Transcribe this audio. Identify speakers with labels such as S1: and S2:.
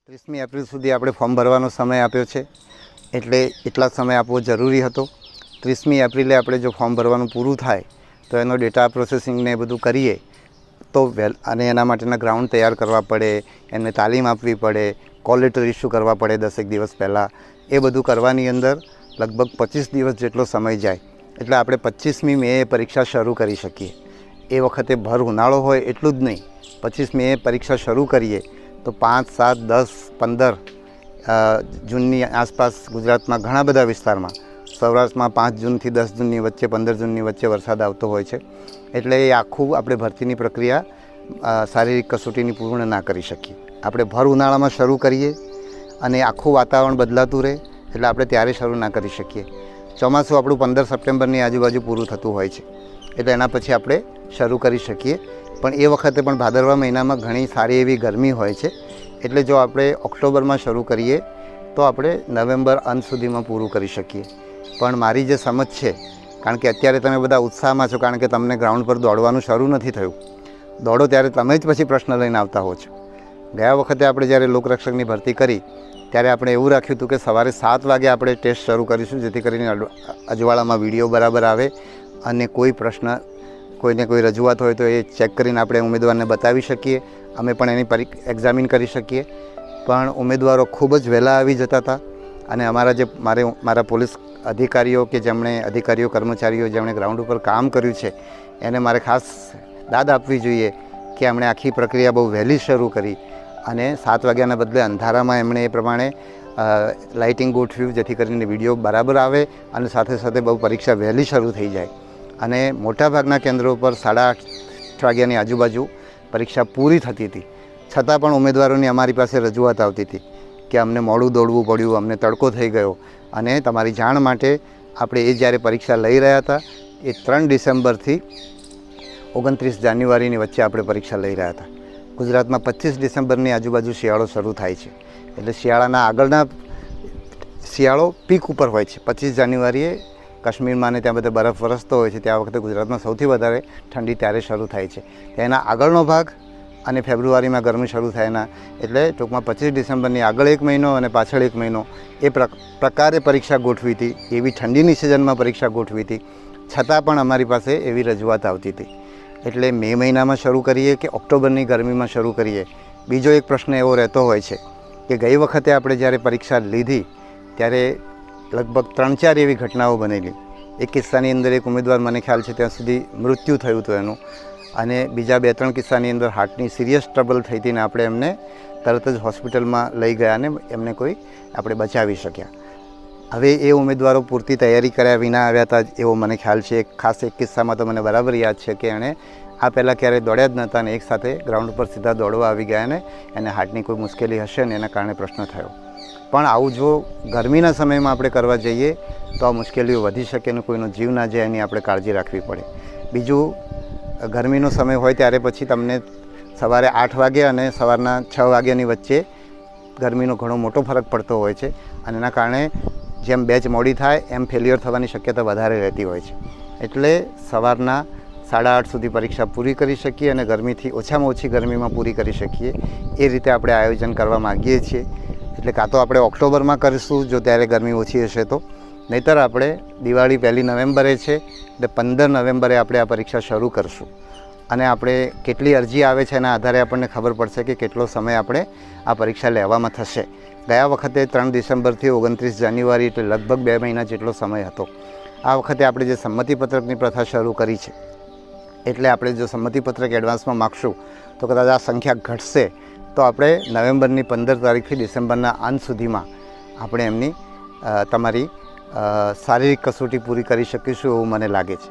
S1: 30મી April સુધી આપણે form ભરવાનો સમય આપ્યો છે, એટલે એટલા સમય આપવો જરૂરી હતો. 30મી એપ્રિલે આપણે જો ફોર્મ ભરવાનું પૂરું થાય તો એનો ડેટા પ્રોસેસિંગને એ બધું કરીએ તો અને એના માટેના ગ્રાઉન્ડ તૈયાર કરવા પડે, એમને તાલીમ આપવી પડે, કોલ લેટર ઇસ્યુ કરવા પડે 10 દિવસ પહેલાં. એ બધું કરવાની અંદર લગભગ 25 દિવસ જેટલો સમય જાય, એટલે આપણે 25મી મેએ પરીક્ષા શરૂ કરી શકીએ. એ વખતે ભર ઉનાળો હોય એટલું જ નહીં, 25 મેએ પરીક્ષા શરૂ કરીએ તો 5, 7, 10, 15 જૂનની આસપાસ ગુજરાતમાં ઘણા બધા વિસ્તારમાં, સૌરાષ્ટ્રમાં 5 જૂનથી 10 જૂનની વચ્ચે, 15 જૂનની વચ્ચે વરસાદ આવતો હોય છે. એટલે એ આખું આપણે ભરતીની પ્રક્રિયા શારીરિક કસોટીની પૂર્ણ ના કરી શકીએ. આપણે ભર ઉનાળામાં શરૂ કરીએ અને આખું વાતાવરણ બદલાતું રહે એટલે આપણે ત્યારે શરૂ ના કરી શકીએ. ચોમાસું આપણું 15 સપ્ટેમ્બરની આજુબાજુ પૂરું થતું હોય છે, એટલે એના પછી આપણે શરૂ કરી શકીએ. પણ એ વખતે પણ ભાદરવા મહિનામાં ઘણી સારી એવી ગરમી હોય છે, એટલે જો આપણે ઓક્ટોબરમાં શરૂ કરીએ તો આપણે નવેમ્બર અંત સુધીમાં પૂરું કરી શકીએ. પણ મારી જે સમજ છે, કારણ કે અત્યારે તમે બધા ઉત્સાહમાં છો, કારણ કે તમને ગ્રાઉન્ડ પર દોડવાનું શરૂ નથી થયું. દોડો ત્યારે તમે જ પછી પ્રશ્ન લઈને આવતા હો છો. ગયા વખતે આપણે જ્યારે લોકરક્ષકની ભરતી કરી ત્યારે આપણે એવું રાખ્યું હતું કે સવારે 7 વાગે આપણે ટેસ્ટ શરૂ કરીશું, જેથી કરીને અજવાળામાં વિડીયો બરાબર આવે અને કોઈ પ્રશ્ન, કોઈને કોઈ રજૂઆત હોય તો એ ચેક કરીને આપણે ઉમેદવારને બતાવી શકીએ, અમે પણ એની એક્ઝામિન કરી શકીએ. પણ ઉમેદવારો ખૂબ જ વહેલા આવી જતા હતા અને મારા પોલીસ અધિકારીઓ કે અધિકારીઓ કર્મચારીઓ જેમણે ગ્રાઉન્ડ ઉપર કામ કર્યું છે એને મારે ખાસ દાદ આપવી જોઈએ કે એમણે આખી પ્રક્રિયા બહુ વહેલી શરૂ કરી અને 7 વાગ્યાના બદલે અંધારામાં એમણે એ પ્રમાણે લાઇટિંગ ગોઠવ્યું, જેથી કરીને વિડીયો બરાબર આવે અને સાથે સાથે બહુ પરીક્ષા વહેલી શરૂ થઈ જાય. અને મોટાભાગના કેન્દ્રો પર 8:30 વાગ્યાની આજુબાજુ પરીક્ષા પૂરી થતી હતી, છતાં પણ ઉમેદવારોની અમારી પાસે રજૂઆત આવતી હતી કે અમને મોડું દોડવું પડ્યું, અમને તડકો થઈ ગયો. અને તમારી જાણ માટે આપણે એ જ્યારે પરીક્ષા લઈ રહ્યા હતા એ 3 ડિસેમ્બરથી 29 જાન્યુઆરીની વચ્ચે આપણે પરીક્ષા લઈ રહ્યા હતા. ગુજરાતમાં 25 ડિસેમ્બરની આજુબાજુ શિયાળો શરૂ થાય છે, એટલે શિયાળો પીક ઉપર હોય છે. 25 જાન્યુઆરીએ કાશ્મીરમાં ને ત્યાં બધે બરફ વરસતો હોય છે, ત્યાં વખતે ગુજરાતમાં સૌથી વધારે ઠંડી ત્યારે શરૂ થાય છે. એના આગળનો ભાગ અને ફેબ્રુઆરીમાં ગરમી શરૂ થાય એટલે ટૂંકમાં 25 ડિસેમ્બરની આગળ 1 મહિનો અને પાછળ 1 મહિનો એ પ્રકારે પરીક્ષા ગોઠવી હતી. એવી ઠંડીની સિઝનમાં પરીક્ષા ગોઠવી હતી, છતાં પણ અમારી પાસે એવી રજૂઆત આવતી હતી. એટલે મે મહિનામાં શરૂ કરીએ કે ઓક્ટોબરની ગરમીમાં શરૂ કરીએ. બીજો એક પ્રશ્ન એવો રહેતો હોય છે કે ગઈ વખતે આપણે જ્યારે પરીક્ષા લીધી ત્યારે લગભગ 3-4 એવી ઘટનાઓ બનેલી. એક કિસ્સાની અંદર એક ઉમેદવાર, મને ખ્યાલ છે ત્યાં સુધી મૃત્યુ થયું હતું એનું, અને બીજા 2-3 કિસ્સાની અંદર હાર્ટની સિરિયસ ટ્રબલ થઈ હતી ને આપણે એમને તરત જ હોસ્પિટલમાં લઈ ગયા અને એમને આપણે બચાવી શક્યા. હવે એ ઉમેદવારો પૂરતી તૈયારી કર્યા વિના આવ્યા હતા એવો મને ખ્યાલ છે. ખાસ એક કિસ્સામાં તો મને બરાબર યાદ છે કે એણે આ પહેલાં ક્યારેય દોડ્યા જ નહોતા અને એકસાથે ગ્રાઉન્ડ પર સીધા દોડવા આવી ગયા ને એને હાર્ટની કોઈ મુશ્કેલી હશે ને એના કારણે પ્રશ્ન થયો. પણ આવું જો ગરમીના સમયમાં આપણે કરવા જઈએ તો આ મુશ્કેલીઓ વધી શકે અને કોઈનો જીવ ના જાય એની આપણે કાળજી રાખવી પડે. બીજું, ગરમીનો સમય હોય ત્યારે પછી તમને સવારે 8 વાગે અને સવારના 6 વાગ્યાની વચ્ચે ગરમીનો ઘણો મોટો ફરક પડતો હોય છે અને એના કારણે જેમ બેચ મોડી થાય એમ ફેલ્યોર થવાની શક્યતા વધારે રહેતી હોય છે. એટલે સવારના 8:30 સુધી પરીક્ષા પૂરી કરી શકીએ અને ગરમીથી ઓછામાં ઓછી ગરમીમાં પૂરી કરી શકીએ એ રીતે આપણે આયોજન કરવા માગીએ છીએ. એટલે કાં તો આપણે ઓક્ટોબરમાં કરીશું જો ત્યારે ગરમી ઓછી હશે તો, નહીંતર આપણે દિવાળી 1 નવેમ્બરે છે એટલે 15 નવેમ્બરે આપણે આ પરીક્ષા શરૂ કરીશું. અને આપણે કેટલી અરજી આવે છે એના આધારે આપણને ખબર પડશે કે કેટલો સમય આપણે આ પરીક્ષા લેવામાં થશે. ગયા વખતે 3 ડિસેમ્બરથી 29 જાન્યુઆરી એટલે લગભગ 2 મહિના જેટલો સમય હતો. આ વખતે આપણે જે સંમતિપત્રકની પ્રથા શરૂ કરી છે, એટલે આપણે જો સંમતિપત્રક એડવાન્સમાં માગશું તો કદાચ આ સંખ્યા ઘટશે તો આપણે નવેમ્બરની 15 તારીખથી ડિસેમ્બરના અંત સુધીમાં આપણે તમારી શારીરિક કસોટી પૂરી કરી શકીશું એવું મને લાગે છે.